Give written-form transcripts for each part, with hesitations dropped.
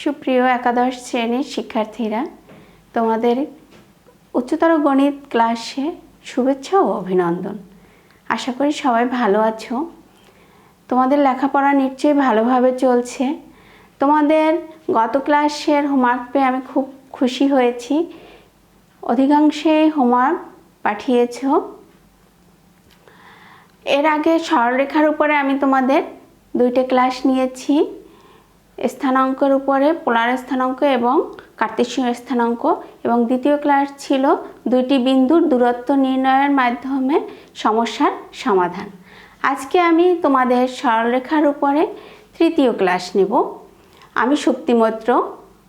সুপ্রিয় একাদশ শ্রেণীর শিক্ষার্থীরা, তোমাদের উচ্চতর গণিত ক্লাসে শুভেচ্ছা ও অভিনন্দন। আশা করি সবাই ভালো আছো। তোমাদের লেখাপড়া নিশ্চয়ই ভালোভাবে চলছে। তোমাদের গত ক্লাসের হোমওয়ার্ক পেয়ে আমি খুব খুশি হয়েছি। অধিকাংশই হোমওয়ার্ক পাঠিয়েছ। এর আগে সরলরেখার উপরে আমি তোমাদের দুইটা ক্লাস নিয়েছি, স্থানাঙ্কের উপরে পোলার স্থানাঙ্ক এবং কার্তেশীয় স্থানাঙ্ক, এবং দ্বিতীয় ক্লাস ছিল দুইটি বিন্দুর দূরত্ব নির্ণয়ের মাধ্যমে সমস্যার সমাধান। আজকে আমি তোমাদের সরলরেখার উপরে তৃতীয় ক্লাস নেব। আমি সুপ্তি মৈত্র,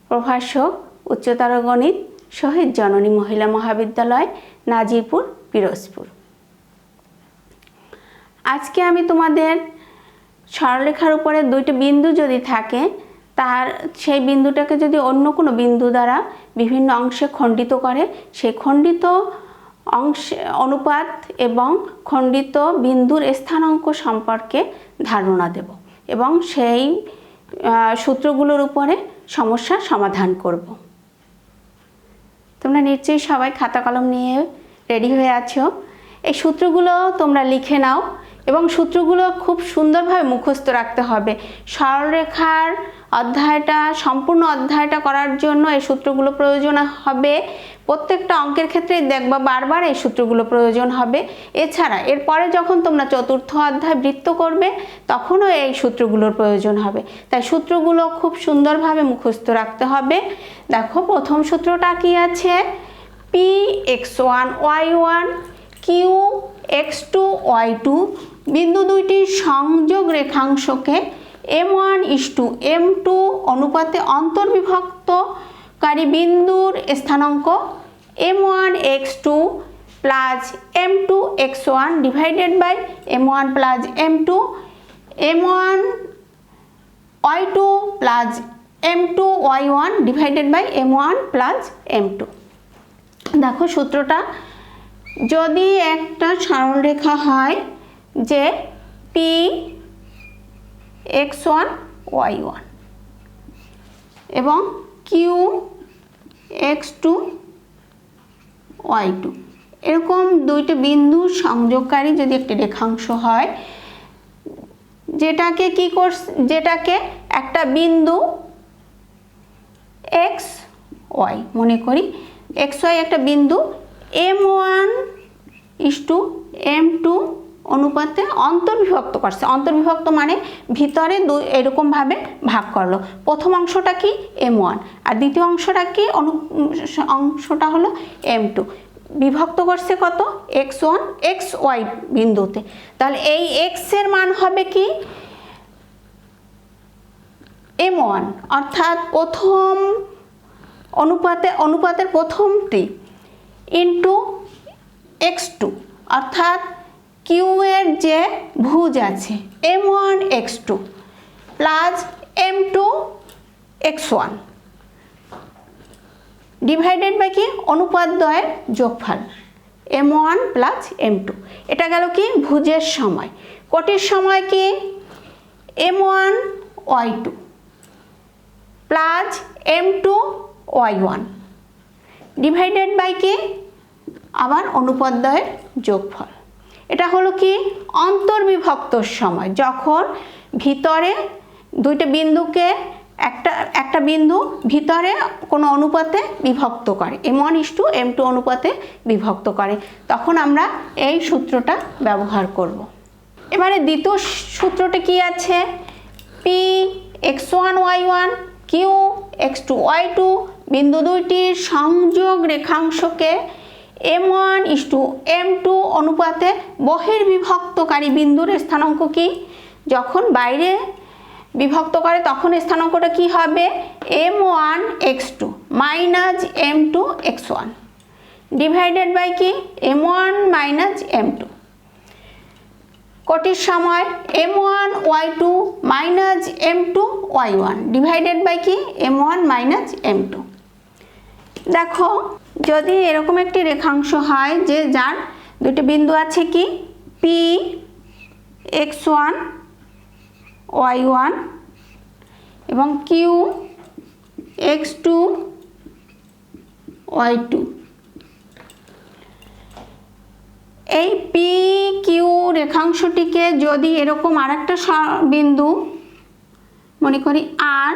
প্রভাষক, উচ্চতর গণিত, শহীদ জননী মহিলা মহাবিদ্যালয়, নাজিরপুর, পিরোজপুর। আজকে আমি তোমাদের সরলরেখার উপরে দুইটি বিন্দু যদি থাকে, তার সেই বিন্দুটাকে যদি অন্য কোনো বিন্দু দ্বারা বিভিন্ন অংশে খণ্ডিত করে, সেই খণ্ডিত অংশে অনুপাত এবং খণ্ডিত বিন্দুর স্থানাঙ্ক সম্পর্কে ধারণা দেব এবং সেই সূত্রগুলোর উপরে সমস্যার সমাধান করব। তোমরা নিশ্চয়ই সবাই খাতা কলম নিয়ে রেডি হয়ে আছো। এই সূত্রগুলো তোমরা লিখে নাও এবং সূত্রগুলো খুব সুন্দরভাবে মুখস্থ রাখতে হবে। সরলরেখার অধ্যায়টা, সম্পূর্ণ অধ্যায়টা করার জন্য এই সূত্রগুলো প্রয়োজন হবে। প্রত্যেকটা অঙ্কের ক্ষেত্রেই দেখবা বারবার এই সূত্রগুলো প্রয়োজন হবে। এছাড়া এরপরে যখন তোমরা চতুর্থ অধ্যায় বৃত্ত করবে, তখনও এই সূত্রগুলোর প্রয়োজন হবে। তাই সূত্রগুলো খুব সুন্দরভাবে মুখস্থ রাখতে হবে। দেখো, প্রথম সূত্রটা কি আছে? Px1y1 Qx2 y2 বিন্দু দুইটির সংযোগ রেখাংশকে m1:m2 অনুপাতে অন্তর্বিভক্তকারী বিন্দুর স্থানাঙ্ক m1x2 plus m2x1 divided by m1 plus m2, m1y2 plus m2y1 divided by m1 plus m2। দেখো সূত্রটা, যদি একটা সরলরেখা হয় যে Px1 y1 এবং Qx2 y2 এরকম দুইটা বিন্দু সংযোগকারী যদি একটি রেখাংশ হয়, যেটাকে একটা বিন্দু x y মনে করি, xy একটা বিন্দু m1:m2 অনুপাতে অন্তর্বিভক্ত করছে। অন্তর্বিভক্ত মানে ভিতরে এরকমভাবে ভাগ করলো। প্রথম অংশটা কি? m1, আর দ্বিতীয় অংশটা কি? অংশটা হলো m2। বিভক্ত করছে কত? x1 xy বিন্দুতে। তাহলে এই x এর মান হবে কি? m1, অর্থাৎ প্রথম অনুপাতের প্রথমটি ইন্টু x2, অর্থাৎ q এর যে ভুজ আছে m1x2 plus m2x1 divided by কি? অনুপাত দ্বয়ের যোগফল m1 প্লাস m2। এটা গেল কি? ভুজের সময়। কোটির সময় কি? m1y2 plus m2y1 divided by কি? আবার অনুপাত দ্বয়ের যোগফল। এটা হলো কি? অন্তর্বিভক্তর সময়, যখন ভিতরে দুইটা বিন্দুকে একটা বিন্দু ভিতরে কোনো অনুপাতে বিভক্ত করে, m1:m2 অনুপাতে বিভক্ত করে, তখন আমরা এই সূত্রটা ব্যবহার করব। এবারে দ্বিতীয় সূত্রটি কি আছে? Px1 y1 Qx2 y2 বিন্দু দুইটির সংযোগ রেখাংশকে m1:m2 অনুপাতে বহির্বিভক্তকারী বিন্দুর স্থানাঙ্ক কি? যখন বাইরে বিভক্ত করে তখন স্থানাঙ্কটা কি হবে? m1x2 minus m2x1 divided by কি? m1 minus m2। কোটির সময় m1y2 minus m2y1 divided by কি? m1 minus m2। দেখো, যদি এরকম একটি রেখাংশ হয় যে যার দুটি বিন্দু আছে কি? Px1 y1 এবং Q x2 y2। এই পি কিউ রেখাংশটিকে যদি এরকম আরেকটা বিন্দু মনে করি আর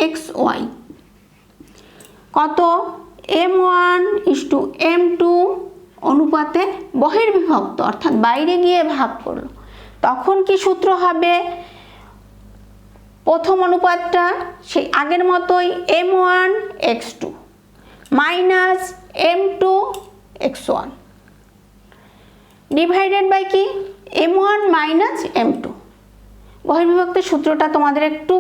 এক্স ওয়াই, কত m1:m2 অনুপাতে বহির্বিভক্ত অর্থাৎ বাইরে গিয়ে ভাগ করলো, তখন কি সূত্র হবে? প্রথম অনুপাতটা সেই আগের মতোই m1x2 minus m2x1 divided by কি m1 মাইনাস m2। বহির্বিভক্তের সূত্রটা তোমাদের একটু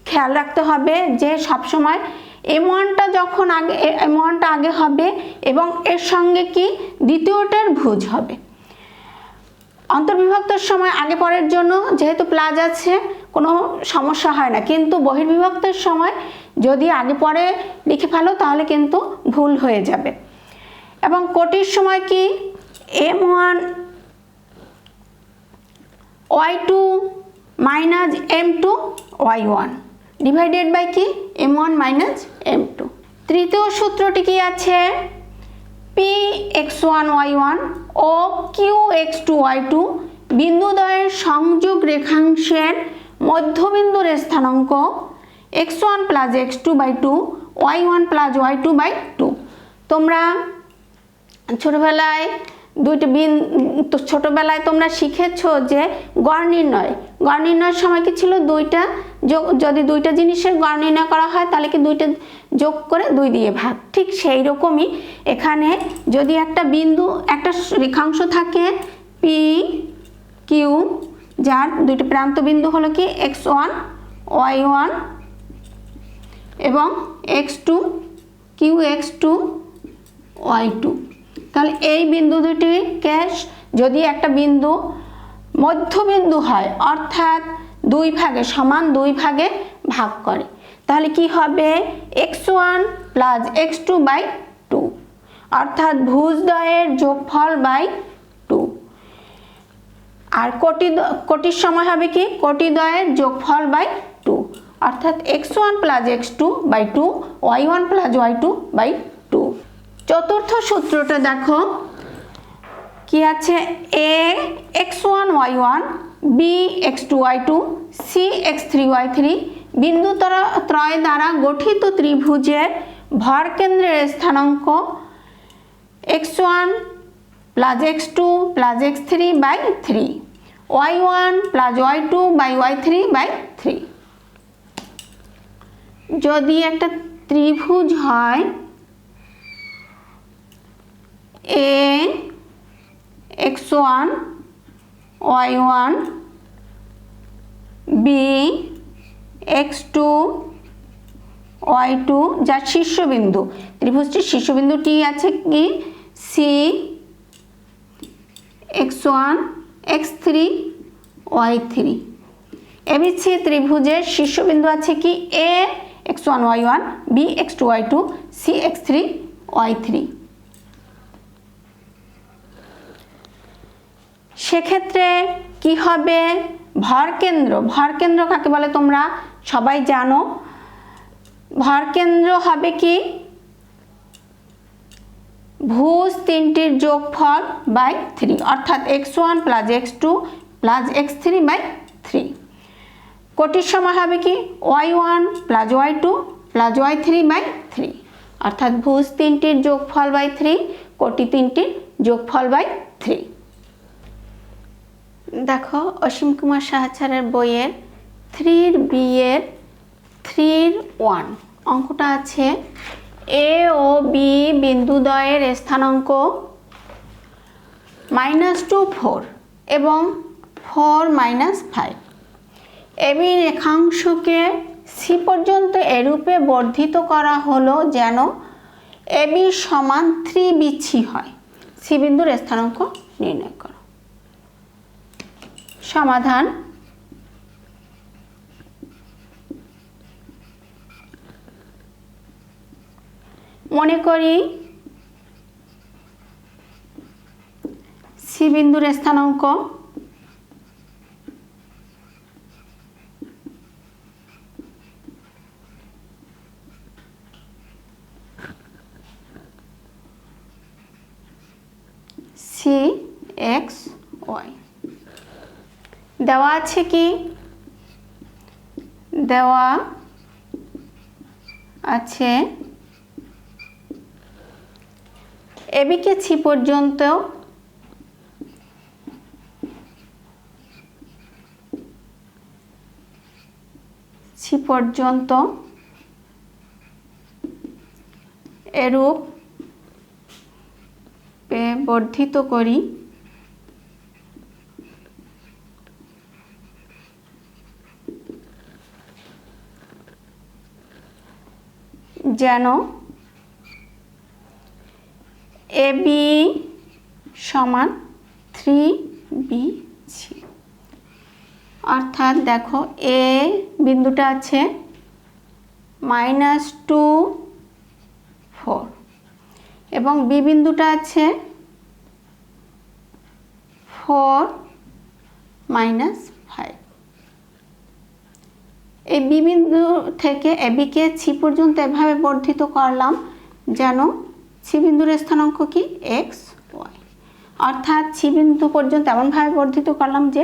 খেয়াল রাখতে হবে যে সবসময় m1টা যখন m1টা আগে হবে এবং এর সঙ্গে কি দ্বিতীয়টার ভুজ হবে। অন্তর্বিভক্তের সময় আগে পরের জন্য যেহেতু প্লাস আছে কোনো সমস্যা হয় না, কিন্তু বহির্বিভক্তের সময় যদি আগে পরে লিখে ফেলো তাহলে কিন্তু ভুল হয়ে যাবে। এবং কোটির সময় কি m1 y2 minus m2 y1 divided by কি m1 মাইনাস m2। তৃতীয় সূত্রটি কি আছে? px1 y1 ও qx2 y2 বিন্দুদ্বয়ের সংযোগ রেখাংশের মধ্যবিন্দুর স্থানাঙ্ক x1 plus x2 by 2 y1 plus y2 by 2। তোমরা ছোটবেলায় ছোটবেলায় তোমরা শিখেছো যে গড় নির্ণয়ের সময় কি ছিল? দুইটা যোগ, যদি দুইটা জিনিসের গড় নির্ণয় করা হয় তাহলে কি দুইটা যোগ করে 2 দিয়ে ভাগ। ঠিক সেই রকমই এখানে যদি একটা বিন্দু একটা রেখাংশ থাকে পি কিউ, যার দুইটা প্রান্ত বিন্দু হলো কি x1 y1 এবং x2 qx2 y2, তাহলে এই বিন্দু দুটিকে যদি একটা বিন্দু মধ্যবিন্দু হয় অর্থাৎ দুই ভাগে সমান দুই ভাগে ভাগ করে তাহলে কি হবে? x1 প্লাস x2 বাই 2 অর্থাৎ ভুজদ্বয়ের যোগফল বাই 2। আর কোটির সময় হবে কি কোটিদ্বয়ের যোগফল বাই 2 অর্থাৎ x1 plus x2 by 2 y1 plus y2 by 2। চতুর্থ সূত্রটা দেখো কি আছে? a x1 y1 b x2 y2 c x3 y3 বিন্দু ত্রয় দ্বারা গঠিত ত্রিভুজের ভরকেন্দ্রের স্থানাঙ্ক x1 plus x2 plus x3 by 3 y1 plus y2 by y3 by 3। যদি একটা ত্রিভুজ হয় a x1 y1 b x2 y2 যার শীর্ষবিন্দু, ত্রিভুজটির শীর্ষবিন্দুটি আছে কি c x1 x3 y3। ABC ত্রিভুজের শীর্ষবিন্দু আছে কি a x1 y1 b x2 y2 c x3 y3। সেক্ষেত্রে কি হবে? ভরকেন্দ্র কাকে বলে তোমরা সবাই জানো। ভরকেন্দ্র হবে কি ভুজ তিনটির যোগফল বাই 3 অর্থাৎ x1 plus x2 plus x3 by 3। কোটির সময় হবে কি y1 plus y2 plus y3 by 3 অর্থাৎ ভুজ তিনটির যোগফল বাই 3 কোটি তিনটির যোগফল বাই 3। দেখো অসীম কুমার সাহাছারের বইয়ের 3b এর 3-1 অঙ্কটা আছে a ও b বিন্দুদ্বয়ের স্থানাঙ্ক -2 4 এবং 4 5। এবি রেখাংশকে সি পর্যন্ত এরূপে বর্ধিত করা হলো যেন এবি সমান 3bc হয়। সি বিন্দুর স্থানাঙ্ক নির্ণয় করো। সমাধান মনে করি সি বিন্দুর স্থানাঙ্ক সি এক্স ওয়াই। দেওয়া আছে কি, দেওয়া আছে এবিকে সি পর্যন্ত এরূপ বর্ধিত করি যেন এ বি সমান 3BC। অর্থাৎ দেখো এ বিন্দুটা আছে -2 4 এবং বি বিন্দুটা আছে 4 -5। এই বি বিন্দু থেকে এবিকে সি পর্যন্ত এভাবে বর্ধিত করলাম যেন সি বিন্দুর স্থানাঙ্ক কি এক্স ওয়াই। অর্থাৎ সি বিন্দু পর্যন্ত এমনভাবে বর্ধিত করলাম যে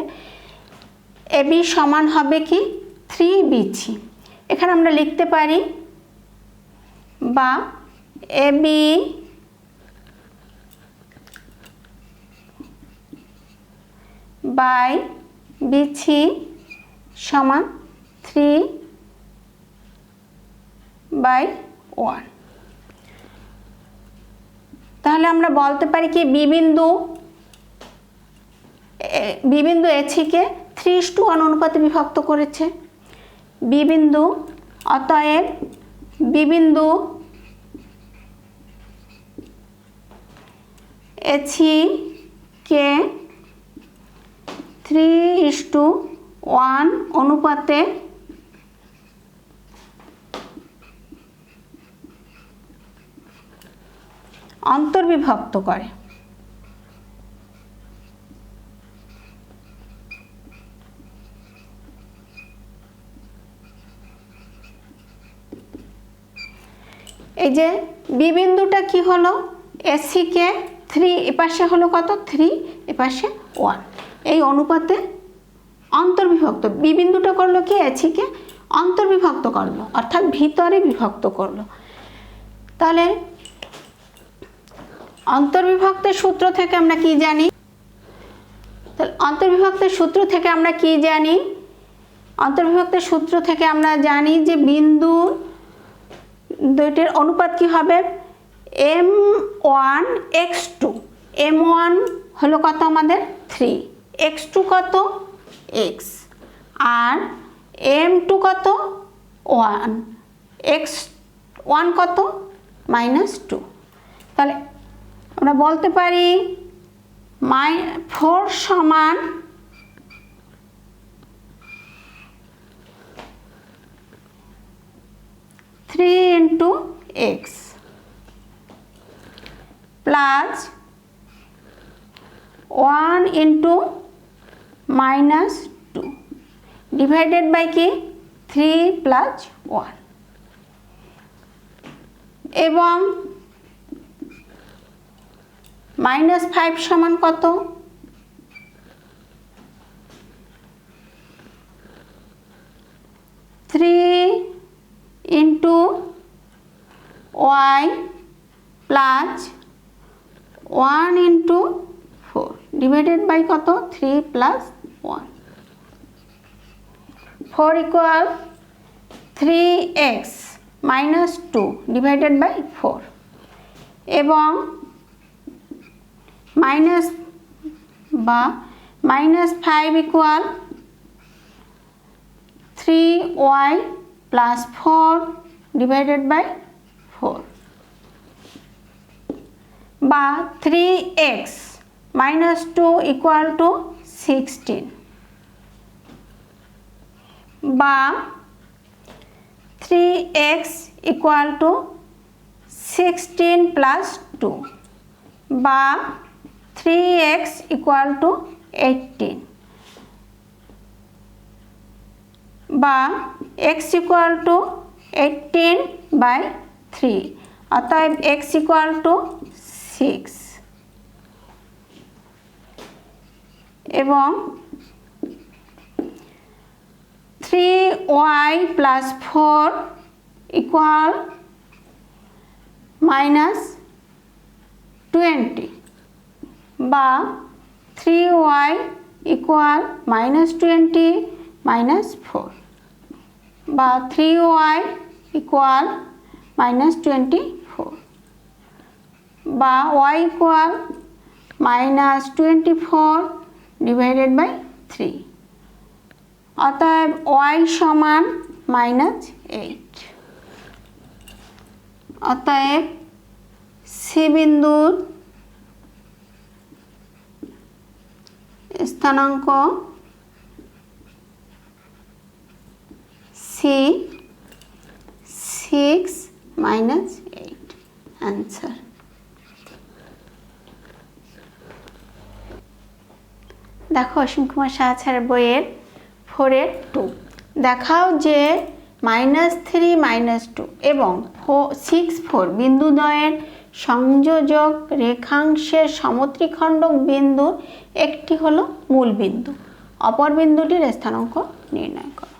এবি সমান হবে কি 3BC। এখানে আমরা লিখতে পারি বা এবি বাই বিসি সমান 3/1। তাহলে আমরা বলতে পারি কি বি বিন্দু এসিকে 3:1 অনুপাতে বিভক্ত করেছে। বি বিন্দু, অতএব বি বিন্দু এসিকে 3:1 অনুপাতে অন্তর্বিভক্ত করে। এই যে বি বিন্দুটা কি হলো, এসিকে 3 এপাশে হলো কত 3, এপাশে 1, এই অনুপাতে অন্তর্বিভক্ত। বি বিন্দুটা করলো কি এসিকে অন্তর্বিভক্ত করলো, অর্থাৎ ভিতরে বিভক্ত করলো। তাহলে অন্তর্বিভক্তের সূত্র থেকে আমরা কি জানি, তাহলে অন্তর্বিভক্তের সূত্র থেকে আমরা কি জানি, অন্তর্বিভক্তের সূত্র থেকে আমরা জানি যে বিন্দু দুইটির অনুপাত কি হবে m1x2। m1 হলো কত আমাদের 3, x2 কত x, আর m2 কত 1, x1 কত -2। তাহলে আমরা বলতে পারি 4 সমান 3 × x প্লাস 1 × -2 ডিভাইডেড বাই কি 3 + 1 এবং -5 সমান কত 3 × y প্লাস 1 × 4 ডিভাইডেড বাই কত 3 + 1, 4 = 3x -2 ডিভাইডেড বাই 4 এবং -5 = 3y + 4 ডিভাইডেড বাই 4 বা 3x -2 = 16 বা 3x = 16 + 2 বা 3x = 18 বা x = 18/3, অতএব x = 6। এবং 3y প্লাস 4 ইকুয়াল -20 বা 3y ইকুয়াল -20 -4 বা 3y ইকুয়াল -24 বা y ইকুয়াল -24 ডিভাইডেড বাই 3। অতএব y সমান -8। অতএব সি বিন্দুর স্থানাঙ্ক সি 6 -8 অ্যান্সার। দেখো অসীম কুমার সাহা স্যারের বইয়ের 4-এর 2 দেখাও যে -3 -2 এবং 6 4 বিন্দুদ্বয়ের সংযোজক রেখাংশের সমত্রিখণ্ডক বিন্দু একটি হলো মূল বিন্দু, অপর বিন্দুটির স্থানাঙ্ক নির্ণয় করো।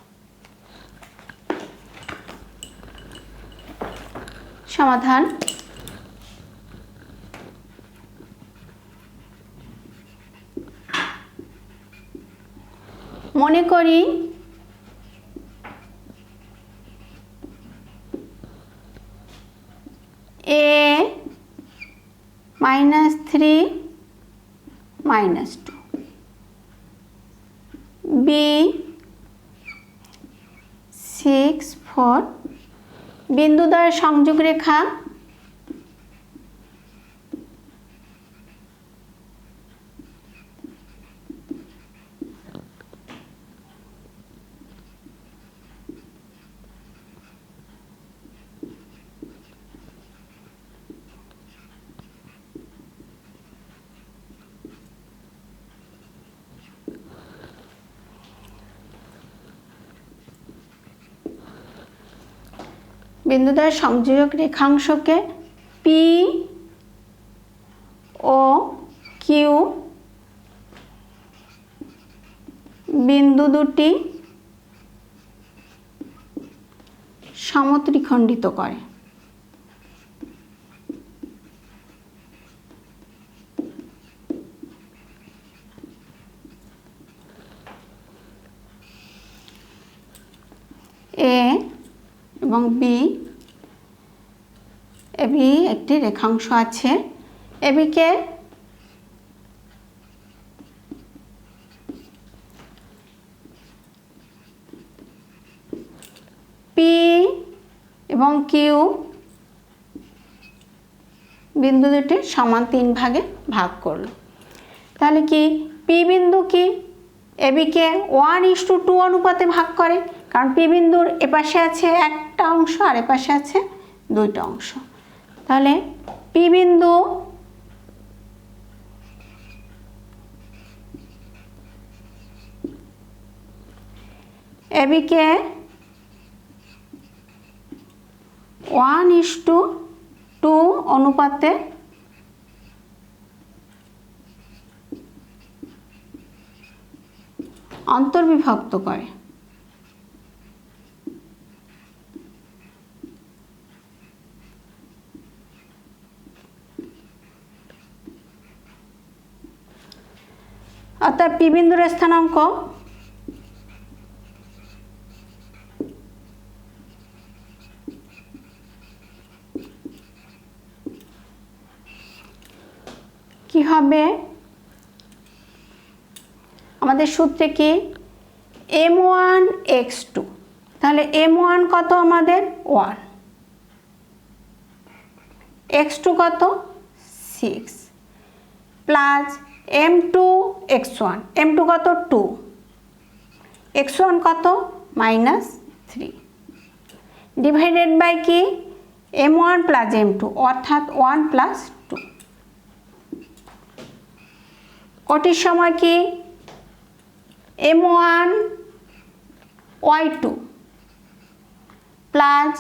সমাধান। মনে করি a -3 -2 b 6 4 বিন্দুদ্বয়ের সংযোগ রেখা বিন্দুদ্বয়ের সংযোজক রেখাংশকে পি ও কিউ বিন্দু দুটি সমত্রিখণ্ডিত করে। এ এবং বি, এবি একটি রেখাংশ আছে। এবিকে পি এবং কিউ বিন্দু দুটি সমান 3 ভাগে ভাগ করলো। তাহলে কি পি বিন্দু কি এবিকে 1:2 অনুপাতে ভাগ করে, কারণ পি বিন্দুর এপাশে আছে একটা অংশ আর এপাশে আছে দুইটা অংশ। তাহলে পি বিন্দু এবিকে 1:2 অনুপাতে অন্তর্বিভক্ত করে। অর্থাৎ পি বিন্দুর স্থানাঙ্ক কি হবে? আমাদের সূত্রে কি m1 x2, তাহলে m1 কত আমাদের 1, x2 কত 6 প্লাস m2 x1, m2 কত 2, x1 কত -3 ডিভাইডেড বাই কি m1 প্লাস m2 অর্থাৎ 1 প্লাস 2। কটির সময় কি m1 y2 প্লাস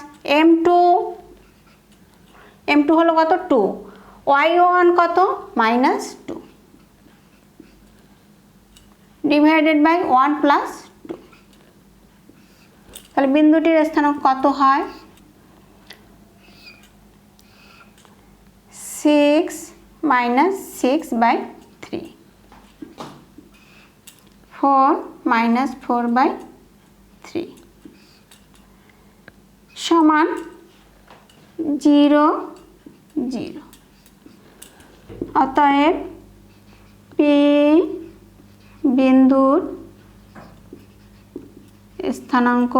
m2 হলো কত 2, y1 কত -2। Divided by 1 plus 2। তাহলে বিন্দুটির স্থানাঙ্ক কত হয়? 6 মাইনাস 6/3, 4 মাইনাস 4/3 সমান 0 0। অতএব পি বিন্দুর স্থানাঙ্ক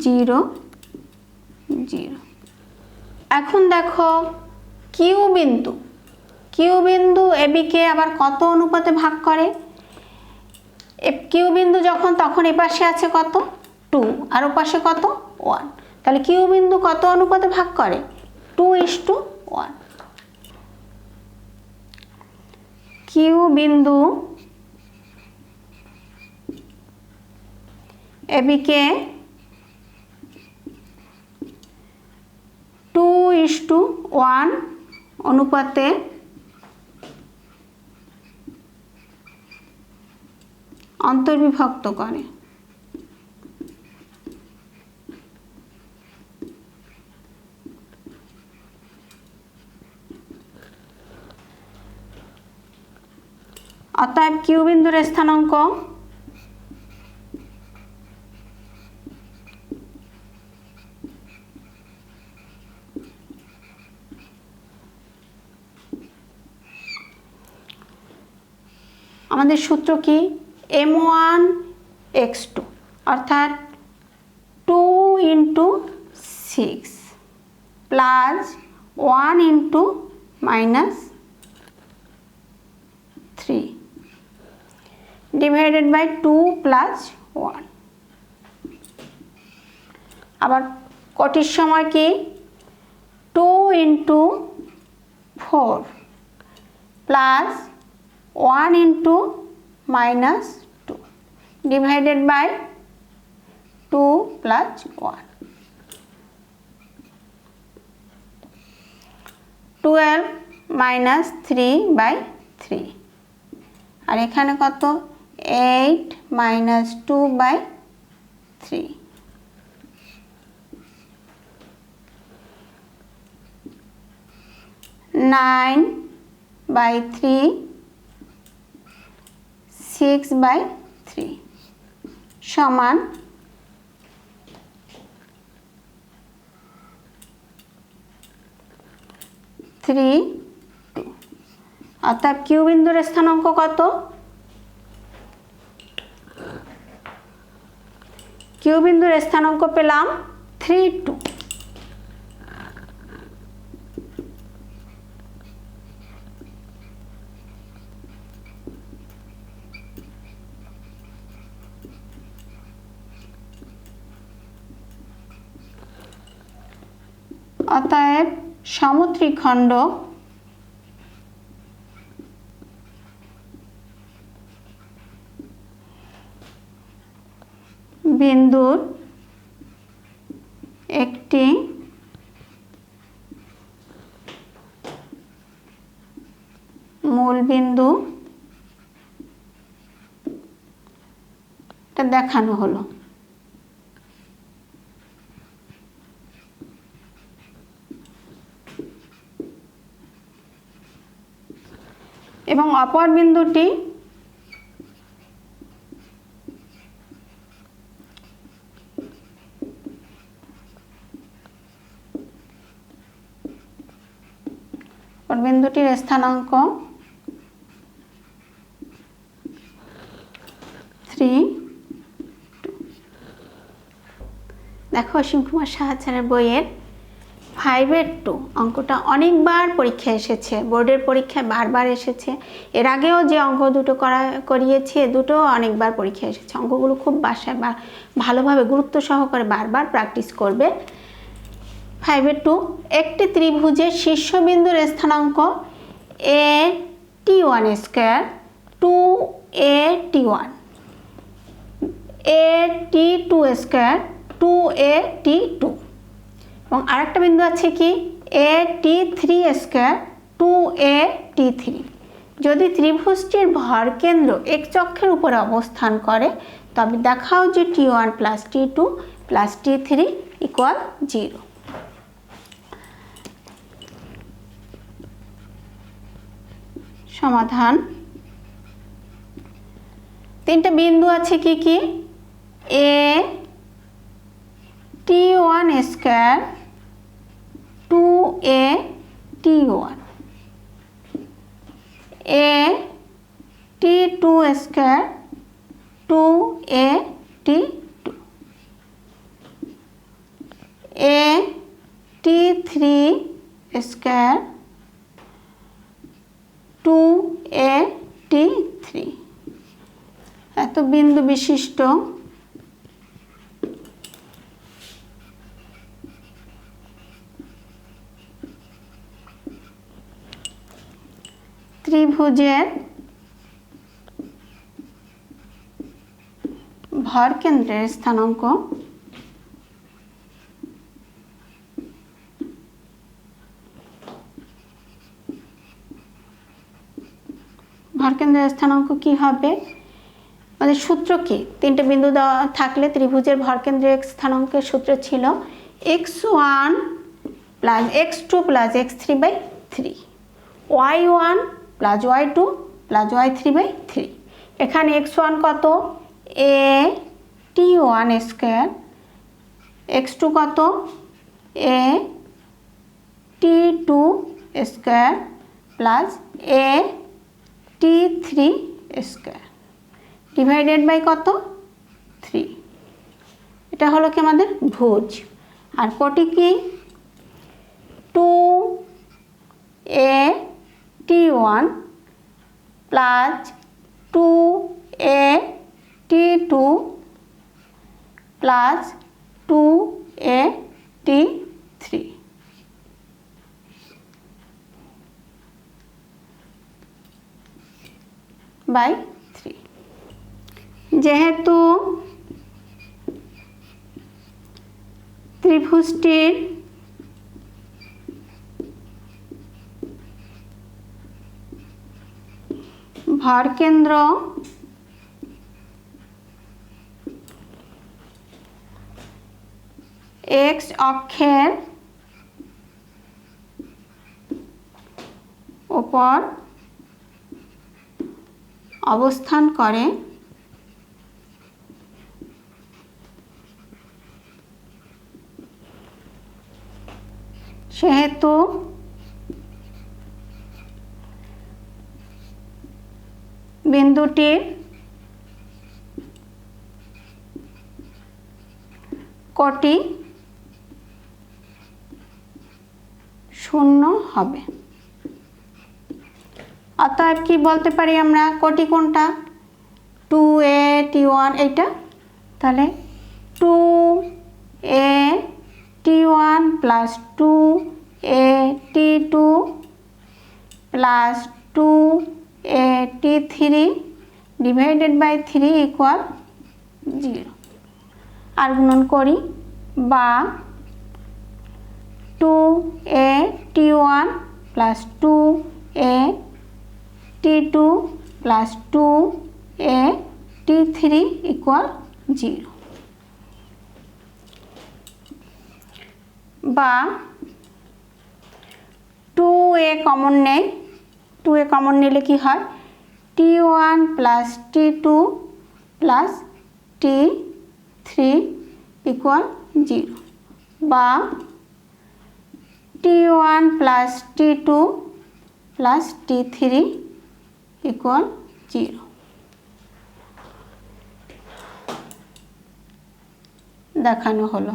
0 0। এখন দেখো কিউ বিন্দু এবিকে আবার কত অনুপাতে ভাগ করে? কিউ বিন্দু যখন তখন এপাশে আছে কত 2 আর ওপাশে কত 1, তাহলে কিউ বিন্দু কত অনুপাতে ভাগ করে? 2:1। কিউ বিন্দু এবিকে 2:1 অনুপাতে অন্তর্বিভক্ত করে। অতএব কিউ বিন্দুর স্থানাঙ্ক আমাদের সূত্র কি? m1x2 অর্থাৎ 2 × 6 প্লাস 1 × -3 ডিভাইডেড বাই 2 প্লাস 1। আবার কটির সময় কি? 2 × 4 প্লাস 1 × -2 ডিভাইডেড বাই 2 প্লাস 1। 12 - 3/3 আর এখানে কত? 8 - 2/3 9/3 6/3 সমান 3 2। অর্থাৎ কিউ বিন্দুর স্থানাঙ্ক কত? কিউ বিন্দুর স্থানাঙ্ক পেলাম 3 2। অতএব সমত্রিখণ্ড বিন্দুর একটি মূল বিন্দু এটা দেখানো হলো। এবং অপর বিন্দুটি বিন্দুটির স্থানাঙ্ক 3 2। দেখো অসীম কুমার সাহা স্যারের বইয়ের 5-2 অঙ্কটা অনেকবার পরীক্ষায় এসেছে, বোর্ডের পরীক্ষায় বারবার এসেছে। এর আগেও যে অঙ্ক দুটো করিয়েছি দুটো অনেকবার পরীক্ষায় এসেছে। অঙ্কগুলো খুব বাসায় ভালোভাবে গুরুত্ব সহকারে বারবার প্র্যাকটিস করবে। 5-2 একটি ত্রিভুজের শীর্ষবিন্দুর স্থানাঙ্ক at1² 2at1 at2² 2at2 এবং আরেকটা বিন্দু আছে কি at3² 2a T3। যদি ত্রিভুজটির ভরকেন্দ্র x অক্ষের উপরে অবস্থান করে তবে দেখাও যে T1 plus T2 plus T3 equal 0। সমাধান। তিনটা বিন্দু আছে কি কি? a T1 square 2a T1, a T2 square 2a T2, a T3 square 2a T3। এত বিন্দু বিশিষ্ট ত্রিভুজের ভরকেন্দ্রের স্থানাঙ্ক ভরকেন্দ্রের স্থানাঙ্ক কি হবে? আমাদের সূত্র কি? তিনটে বিন্দু দেওয়া থাকলে ত্রিভুজের ভরকেন্দ্রের স্থানাঙ্কের সূত্র ছিল x1 plus x2 plus x3 by 3, y1 plus y2 plus y3 by 3। এখানে x1 কত? a T1 স্কয়ার, x2 কত? a T2 square plus a T3 square divided by কত? 3। এটা হলো কি আমাদের ভুজ। আর কোটি কি? 2a T1 plus 2a T2 plus 2a T3 by 3। যেহেতু ত্রিভুজটির ভরকেন্দ্র x অক্ষের উপর অবস্থান করে সেহেতু বিন্দুটির কোটি শূন্য হবে। অতএব কি বলতে পারি আমরা? কোটি কোনটা? 2a T1 এইটা, তাহলে 2a T1 plus 2a T2 plus 2a T3 divided by 3 equal 0। আর গুণন করি, বা 2a T1 plus 2a T2 plus 2a T3 equal 0, বা 2a কমন নেই। 2a কমন নিলে কি হয়? T1 plus T2 plus T3 equal 0, বা T1 plus T2 plus T3 equal 0। দেখানো হলো।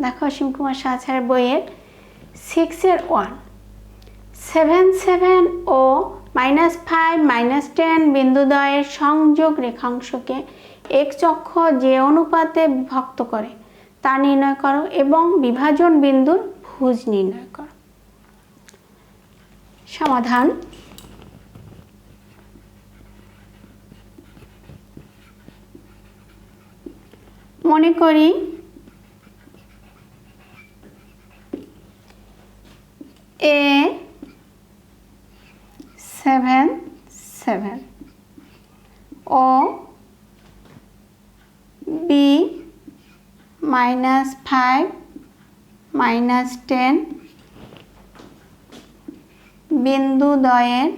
দেখো অসীম কুমার সাহার বইয়ের 6-এর 1, 7, 7 ও -5, -10 বিন্দুদ্বয়ের সংযোগ রেখাংশকে x অক্ষ যে অনুপাতে বিভক্ত করে তা নির্ণয় করো এবং বিভাজন বিন্দুর ভুজ নির্ণয় করো। সমাধান। মনে করি A7 ও B-5 -10 বিন্দুদ্বয়ের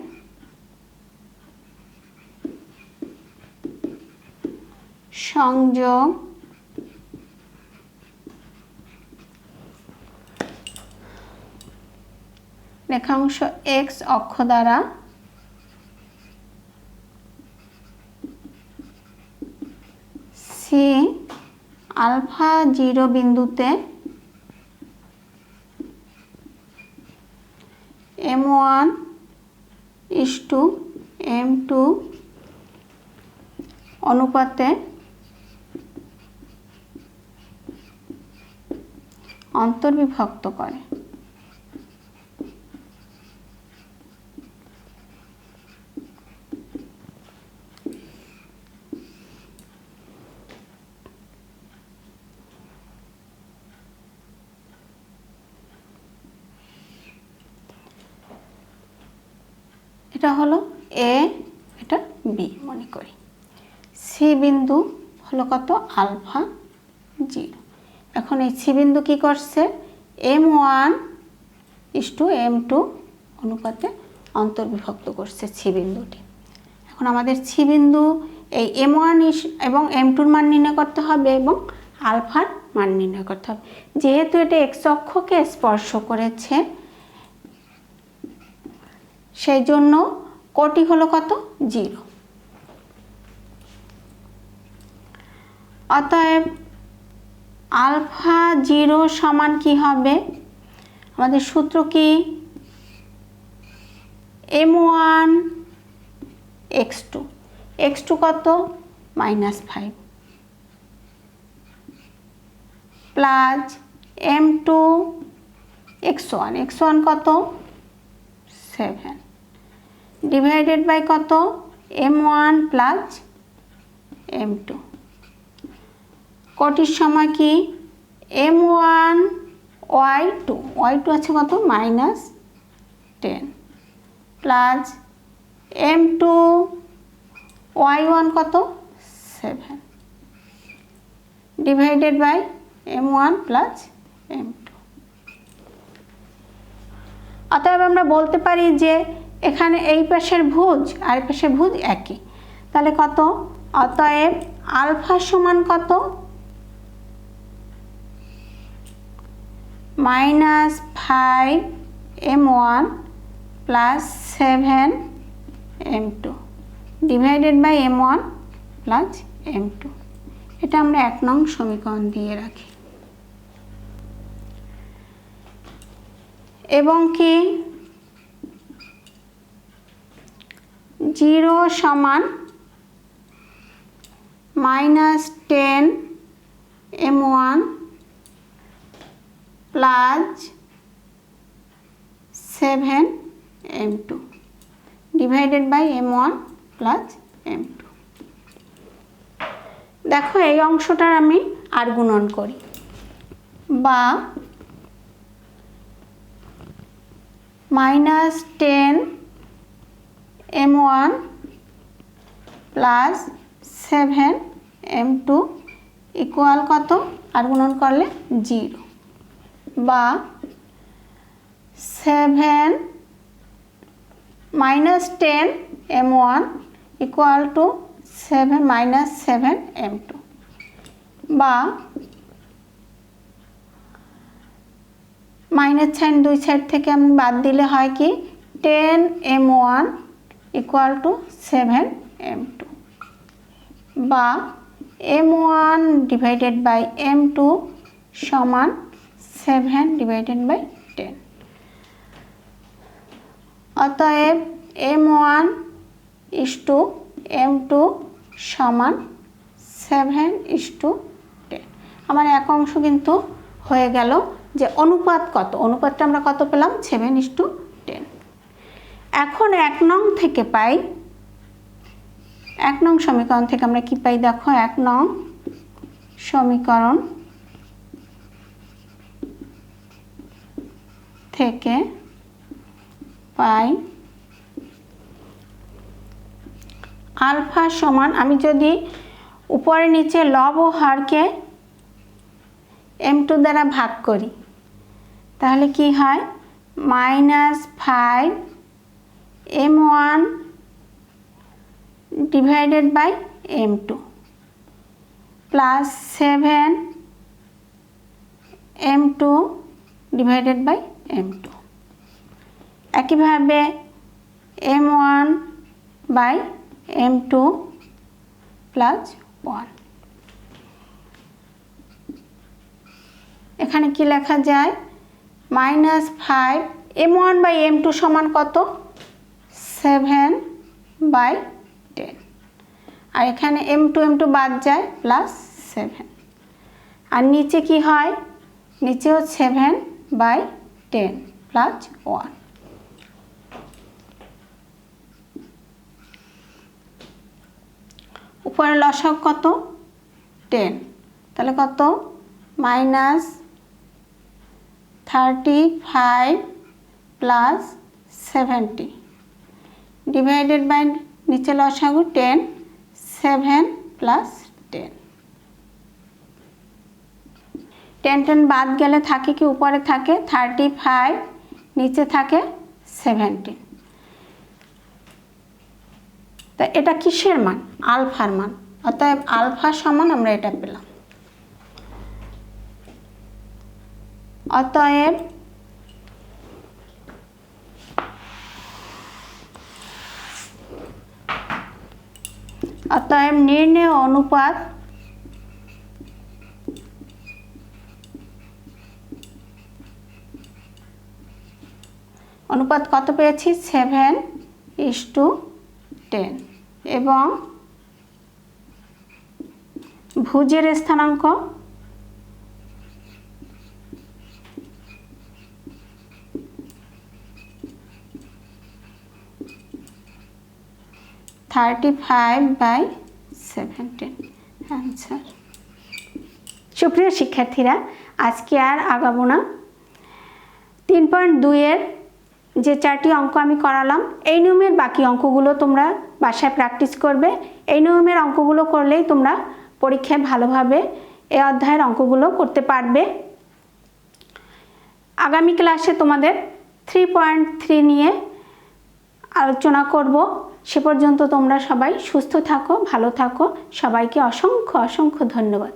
সংযোগ রেখাংশ x অক্ষ দ্বারা C আলফা 0 বিন্দুতে M1:M2 অনুপাতে অন্তর্বিভক্ত করে। এটা হলো A, এটা B মনে করি। C বিন্দু হলো কত আলফা 0। এখন এই C বিন্দু কি করছে M1:M2 অনুপাতে অন্তর্বিভক্ত করছে C বিন্দুটি। এখন আমাদের C বিন্দু এই M1 এবং M2 মান নির্ণয় করতে হবে এবং আলফার মান নির্ণয় করতে হবে। যেহেতু এটা x অক্ষকে স্পর্শ করেছে সেই জন্য কোটি হলো কত 0। অতএব আলফা 0 সমান কি হবে আমাদের সূত্র কি M1x2 কত -5 প্লাস M2x1 কত 7 ডিভাইডেড বাই কত M1 প্লাস M2 কোটির সময় কি M1y2 আছে কত -10 প্লাস M2y1 কত 7 divided by M1 plus M2। অতএব আমরা বলতে পারি যে এখানে এই পাশের ভুজ আর এই পাশের ভুজ একই, তাহলে কত অতএব আলফা সমান কত -5M1 plus 7M2 divided by M1 plus M2। এটা আমরা 1 নং সমীকরণ দিয়ে রাখি এবং কি 0 সমান -10M1 plus 7M2 divided by M1 plus M2। দেখো এই অংশটার আমি আর গুণন করি বা -10M1 প্লাস 7M2 ইকুয়াল কত আর গুণন করলে 0 বা -10M1 ইকুয়াল টু 7M2 বা মাইনাস সাইন দুই সাইড থেকে আমি বাদ দিলে হয় কি 10M1 ইকুয়াল টু 7M2 বা M1 ডিভাইডেড বাই M2 সমান 7 ডিভাইডেড বাই 10। অতএব M1:M2 সমান 7:10। আমার এক অংশ কিন্তু হয়ে গেল যে অনুপাত কত, অনুপাতটা আমরা কত পেলাম 7:10। এখন 1 নং থেকে পাই, 1 নং সমীকরণ থেকে আমরা কি পাই দেখো 1 নং সমীকরণ থেকে পাই আলফা সমান, আমি যদি উপরে নিচে লব ও হরকে m2 দ্বারা ভাগ করি তাহলে কি হয়, -5 m1 divided by m2 plus 7 m2 divided by m2। একইভাবে m1 বাই m2 প্লাস 1। এখানে কি লেখা যায়, -5 m1 বাই m2 সমান কত, 7/10, আর এখানে m2 বাদ যায় প্লাস 7, আর নিচে কি হয়, নিচেও 7/10 প্লাস 1। উপরে লসাগু কত, 10, তাহলে কত, -35 প্লাস 70 ডিভাইডেড বাই নিচে লসাগু 10, 7 প্লাস 10। 10 বাদ গেলে থাকে কি, উপরে থাকে 35, নিচে থাকে 70। তা এটা কিসের মান, আলফার মান, অতএব আলফা সমান আমরা এটা পেলাম। অতএব নির্ণেয় অনুপাত কত পেয়েছি, 7:10, এবং ভুজের স্থানাঙ্ক 35/17 অ্যান্সার। সুপ্রিয় শিক্ষার্থীরা, আজকে আর আগাবো না। 3.2-এর যে 4টি অঙ্ক আমি করালাম, এই নিয়মের বাকি অঙ্কগুলো তোমরা বাসায় প্র্যাকটিস করবে। এই নিয়মের অঙ্কগুলো করলেই তোমরা পরীক্ষায় ভালোভাবে এই অধ্যায়ের অঙ্কগুলো করতে পারবে। আগামী ক্লাসে তোমাদের 3.3 নিয়ে আলোচনা করব। সে পর্যন্ত তোমরা সবাই সুস্থ থাকো, ভালো থাকো। সবাইকে অসংখ্য ধন্যবাদ।